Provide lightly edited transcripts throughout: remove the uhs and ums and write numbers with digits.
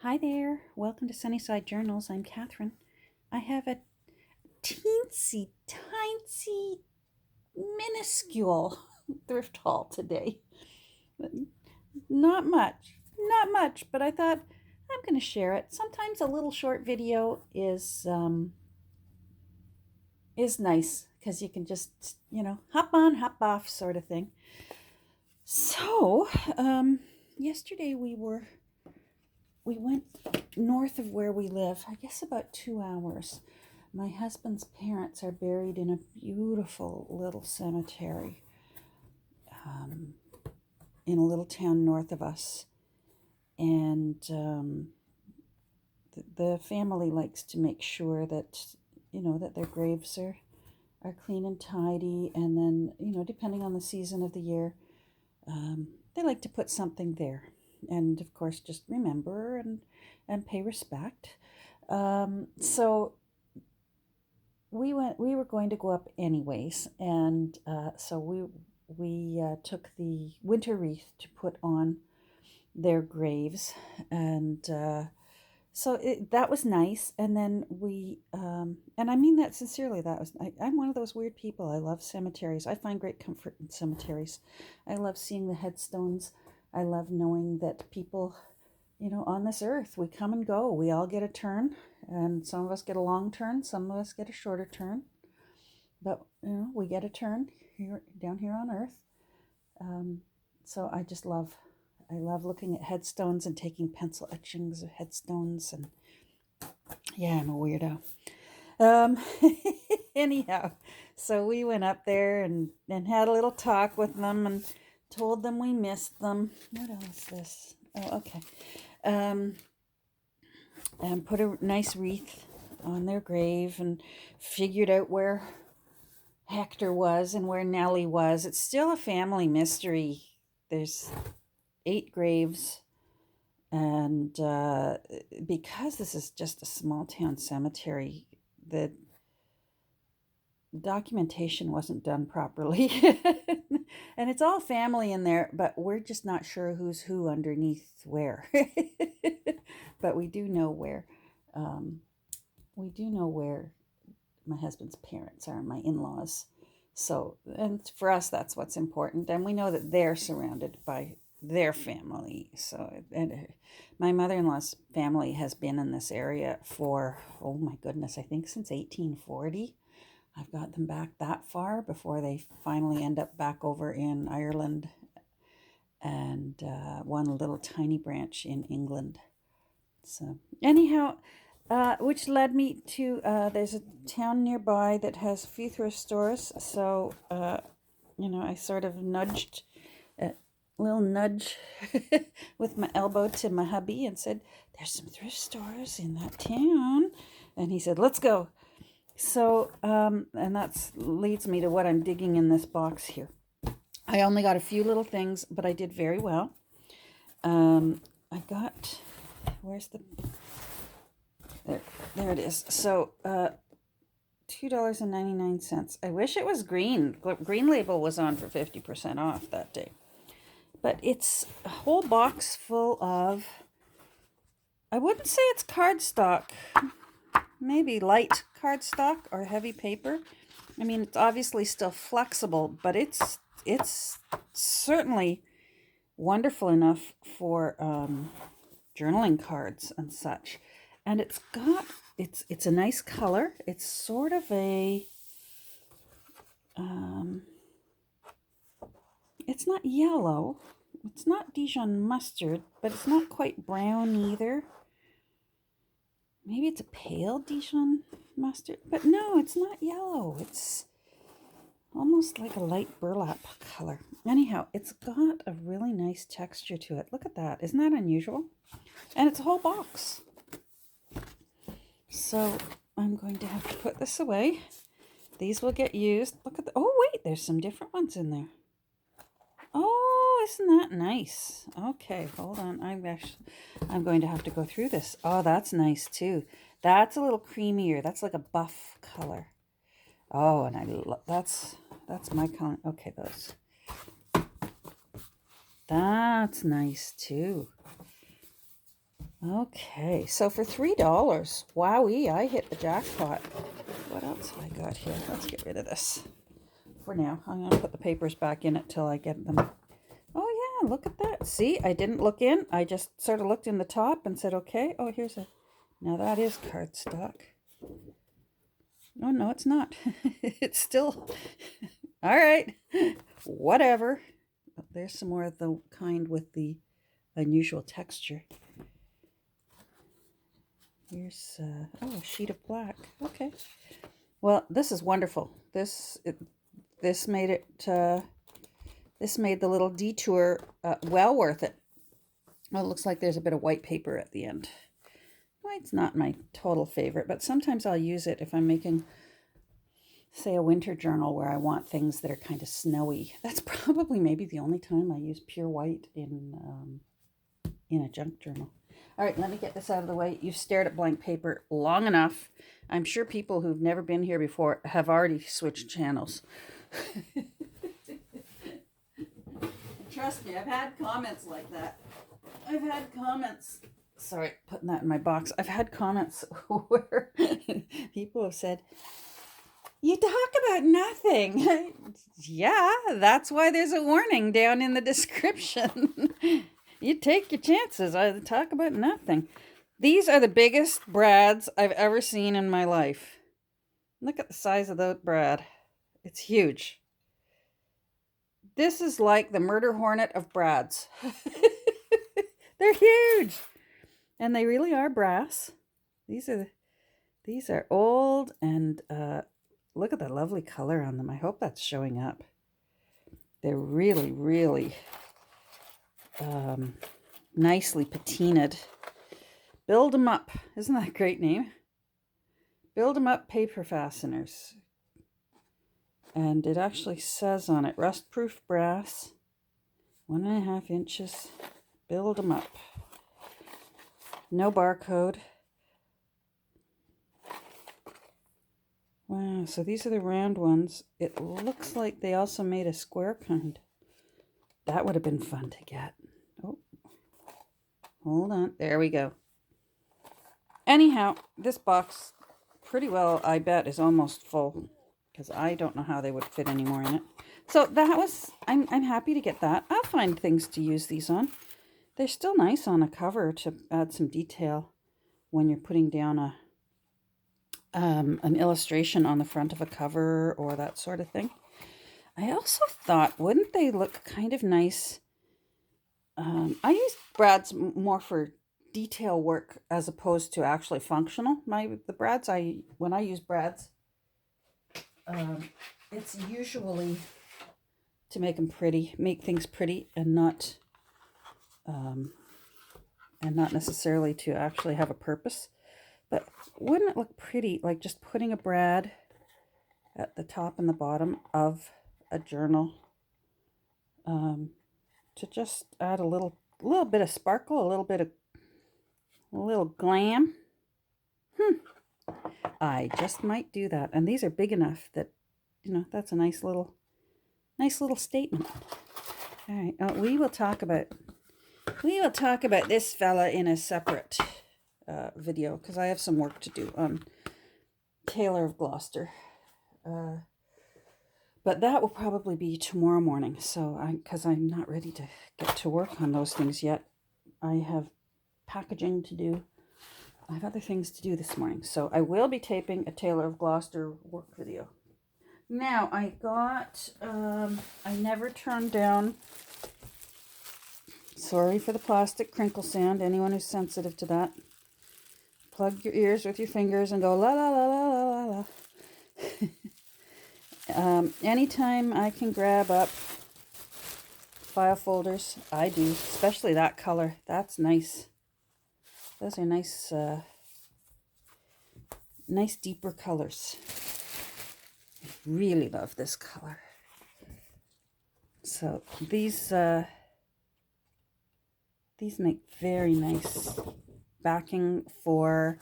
Hi there, welcome to Sunnyside Journals. I'm Catherine. I have a teensy, tiny, minuscule thrift haul today. Not much, but I thought I'm going to share it. Sometimes a little short video is nice because you can just hop on, hop off, sort of thing. So yesterday we went north of where we live, I guess about 2 hours. My husband's parents are buried in a beautiful little cemetery in a little town north of us. And the family likes to make sure that, that their graves are clean and tidy. And then, depending on the season of the year, they like to put something there. And of course, just remember and pay respect. So we were going to go up anyways, and so we took the winter wreath to put on their graves, and that was nice. And then and I mean that sincerely, I'm one of those weird people. I love cemeteries. I find great comfort in cemeteries. I love seeing the headstones. I love knowing that people, on this earth, we come and go. We all get a turn, and some of us get a long turn, some of us get a shorter turn. But, we get a turn down here on earth. So I love looking at headstones and taking pencil etchings of headstones. And yeah, I'm a weirdo. Um, anyhow, so we went up there and had a little talk with them and told them we missed them. What else is this? Oh, okay. And put a nice wreath on their grave and figured out where Hector was and where Nellie was. It's still a family mystery. There's 8 graves, and because this is just a small town cemetery, the documentation wasn't done properly. And it's all family in there, but we're just not sure who's who underneath where. But we do know where my husband's parents are, my in-laws. So, and for us, that's what's important. And we know that they're surrounded by their family. So, and my mother-in-law's family has been in this area for, oh my goodness, I think since 1840. I've got them back that far before they finally end up back over in Ireland and one little tiny branch in England. So anyhow, which led me to, there's a town nearby that has a few thrift stores. So, I sort of nudged, a little nudge with my elbow to my hubby and said, there's some thrift stores in that town. And he said, let's go. So, and that leads me to what I'm digging in this box here. I only got a few little things, but I did very well. I got, where's the, there it is. So, $2.99. I wish it was green. Green Label was on for 50% off that day. But it's a whole box full of, I wouldn't say it's cardstock, maybe light cardstock or heavy paper. I mean, it's obviously still flexible, but it's certainly wonderful enough for journaling cards and such. And it's a nice color. It's sort of a it's not yellow, it's not Dijon mustard, but it's not quite brown either. Maybe it's a pale Dijon mustard, but no, it's not yellow. It's almost like a light burlap color. Anyhow, it's got a really nice texture to it. Look at that. Isn't that unusual? And it's a whole box. So I'm going to have to put this away. These will get used. Look at oh wait, there's some different ones in there. Oh, isn't that nice? Okay, hold on. I'm going to have to go through this. Oh, that's nice too. That's a little creamier. That's like a buff color. Oh, and that's my color. Okay, those. That's nice too. Okay, so for $3, wowee, I hit the jackpot. What else have I got here? Let's get rid of this for now. I'm going to put the papers back in it till I get them. Oh yeah, look at that. See, I didn't look in. I just sort of looked in the top and said, okay. Oh, here's a... Now that is cardstock. Oh, no, it's not. It's still... All right. Whatever. Oh, there's some more of the kind with the unusual texture. Here's a sheet of black. Okay. Well, this is wonderful. This made it. This made the little detour well worth it. Well, it looks like there's a bit of white paper at the end. White's not my total favorite, but sometimes I'll use it if I'm making, say, a winter journal where I want things that are kind of snowy. That's probably maybe the only time I use pure white in a junk journal. All right, let me get this out of the way. You've stared at blank paper long enough. I'm sure people who've never been here before have already switched channels. Trust me, I've had comments like that. I've had comments. Sorry, putting that in my box. I've had comments where people have said, you talk about nothing. Yeah, that's why there's a warning down in the description. You take your chances. I talk about nothing. These are the biggest brads I've ever seen in my life. Look at the size of the brad. It's huge. This is like the murder hornet of brads. They're huge. And they really are brass. These are old, and look at the lovely color on them. I hope that's showing up. They're really, really nicely patinaed. Build 'em up. Isn't that a great name? Build 'em up paper fasteners. And it actually says on it, rust-proof brass, 1.5 inches. Build 'em up. No barcode. Wow, so these are the round ones. It looks like they also made a square kind. That would have been fun to get. Oh, hold on. There we go. Anyhow, this box pretty well, I bet, is almost full, because I don't know how they would fit any more in it. So that was, I'm happy to get that. I'll find things to use these on. They're still nice on a cover to add some detail when you're putting down an illustration on the front of a cover or that sort of thing. I also thought, wouldn't they look kind of nice? I use brads more for detail work as opposed to actually functional. When I use brads, it's usually to make things pretty, and not necessarily to actually have a purpose. But wouldn't it look pretty, like just putting a brad at the top and the bottom of a journal, to just add a little bit of sparkle, a little glam. I just might do that. And these are big enough that, that's a nice little statement. All right, we will talk about this fella in a separate video, because I have some work to do on Taylor of Gloucester. But that will probably be tomorrow morning. So because I'm not ready to get to work on those things yet. I have packaging to do. I have other things to do this morning. So I will be taping a Taylor of Gloucester work video. Now I got, I never turned down, sorry for the plastic crinkle sound, anyone who's sensitive to that. Plug your ears with your fingers and go la la la la la la la. Anytime I can grab up file folders, I do, especially that color. That's nice. Those are nice, nice deeper colors. I really love this color. So these make very nice backing for,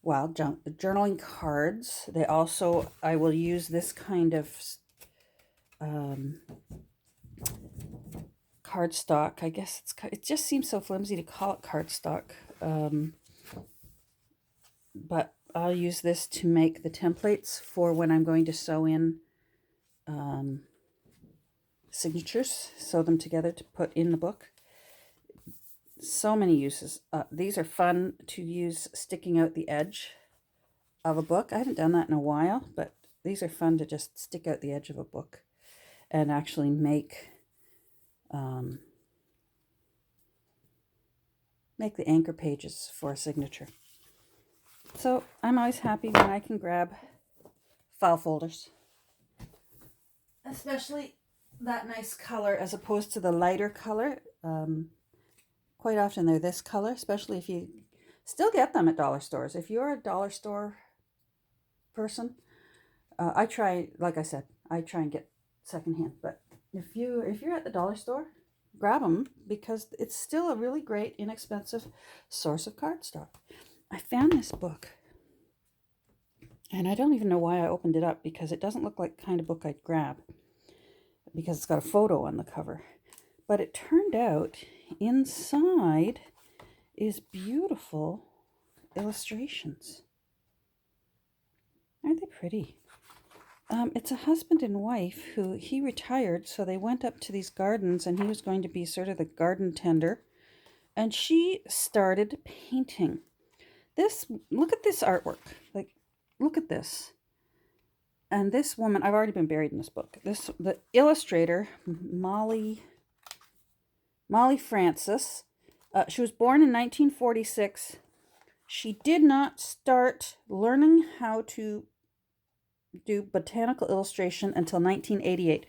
well, journaling cards. They also, I will use this kind of cardstock. I guess it just seems so flimsy to call it cardstock. but I'll use this to make the templates for when I'm going to sew in signatures, sew them together to put in the book. So many uses. These are fun to use sticking out the edge of a book. I haven't done that in a while, but these are fun to just stick out the edge of a book and actually make the anchor pages for a signature. So I'm always happy when I can grab file folders, especially that nice color as opposed to the lighter color. Quite often they're this color, especially if you still get them at dollar stores. If you're a dollar store person, I try, like I said, I try and get secondhand. But if you're at the dollar store, grab them because it's still a really great, inexpensive source of cardstock. I found this book, and I don't even know why I opened it up because it doesn't look like the kind of book I'd grab because it's got a photo on the cover. But it turned out inside is beautiful illustrations. Aren't they pretty? It's a husband and wife who he retired, so they went up to these gardens, and he was going to be sort of the garden tender, and she started painting. Look at this artwork. Like, look at this. And this woman, I've already been buried in this book. The illustrator, Molly Francis. She was born in 1946. She did not start learning how to do botanical illustration until 1988.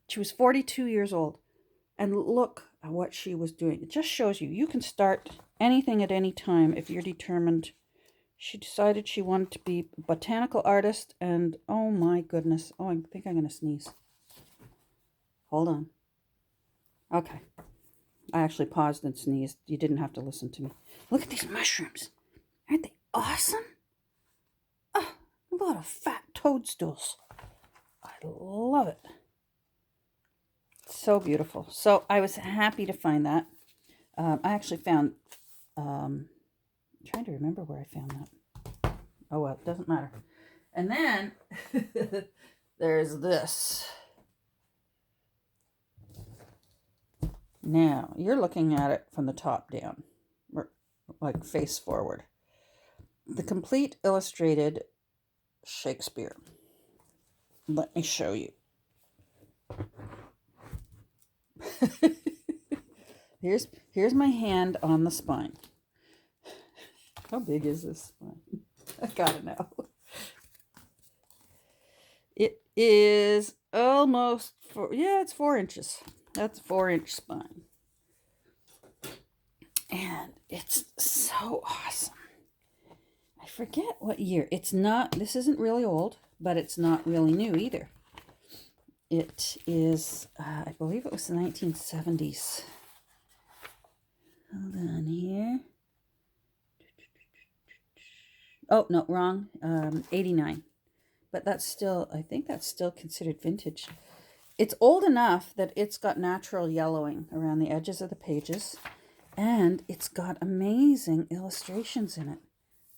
She was 42 years old. And look at what she was doing. It just shows you can start anything at any time if you're determined. She decided she wanted to be a botanical artist, and oh my goodness. Oh, I think I'm going to sneeze. Hold on. Okay. I actually paused and sneezed. You didn't have to listen to me. Look at these mushrooms. Aren't they awesome? Oh, a lot of fat toadstools. I love it. So beautiful. So I was happy to find that. I actually found, I'm trying to remember where I found that. Oh, well, it doesn't matter. And then there's this. Now, you're looking at it from the top down, or like face forward. The complete illustrated Shakespeare. Let me show you. Here's my hand on the spine. How big is this spine? I gotta know. It is almost it's 4 inches. That's a 4-inch spine. And it's so awesome. I forget what year. This isn't really old, but it's not really new either. It is, I believe it was the 1970s. Hold on here. Oh, no, wrong. 89. But I think that's still considered vintage. It's old enough that it's got natural yellowing around the edges of the pages. And it's got amazing illustrations in it.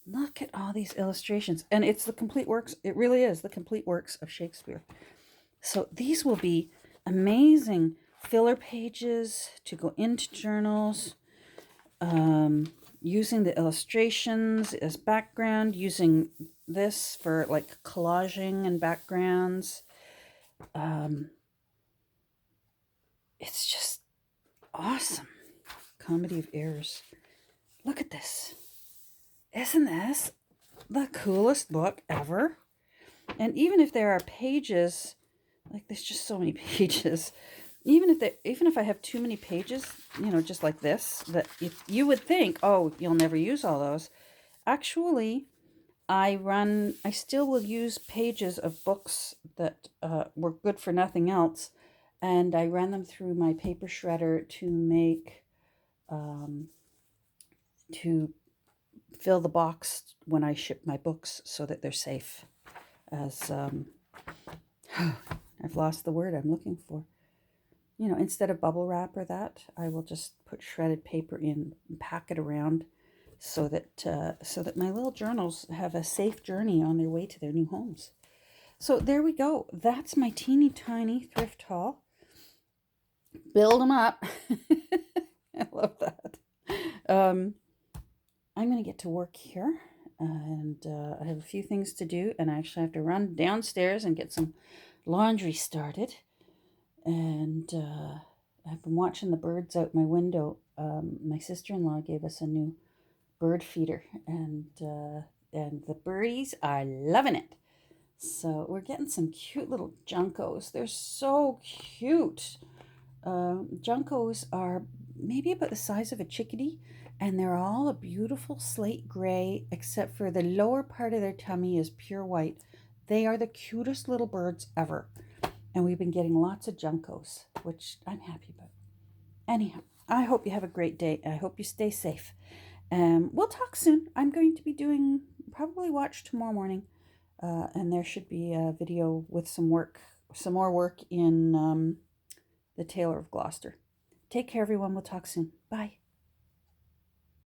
Look at all these illustrations. And it's the complete works. It really is the complete works of Shakespeare. So these will be amazing filler pages to go into journals. Using the illustrations as background. Using this for like collaging and backgrounds. It's just awesome. Comedy of Errors. Look at this. Isn't this the coolest book ever? And even if there are pages, like there's just so many pages, even if I have too many pages, just like this, that if you would think, oh, you'll never use all those. Actually, I still will use pages of books that were good for nothing else, and I run them through my paper shredder to make, to fill the box when I ship my books so that they're safe. As, I've lost the word I'm looking for. Instead of bubble wrap or that, I will just put shredded paper in and pack it around so that my little journals have a safe journey on their way to their new homes. So there we go. That's my teeny tiny thrift haul. Build them up. I love that. I'm going to get to work here, and I have a few things to do, and I actually have to run downstairs and get some laundry started. And I've been watching the birds out my window. My sister-in-law gave us a new bird feeder, and the birdies are loving it. So we're getting some cute little juncos. They're so cute. Juncos are maybe about the size of a chickadee, and they're all a beautiful slate gray, except for the lower part of their tummy is pure white. They are the cutest little birds ever, and we've been getting lots of juncos, which I'm happy about. Anyhow, I hope you have a great day. I hope you stay safe. We'll talk soon. I'm going to be doing probably watch tomorrow morning, and there should be a video with some more work in the Tailor of Gloucester. Take care, everyone. We'll talk soon. Bye.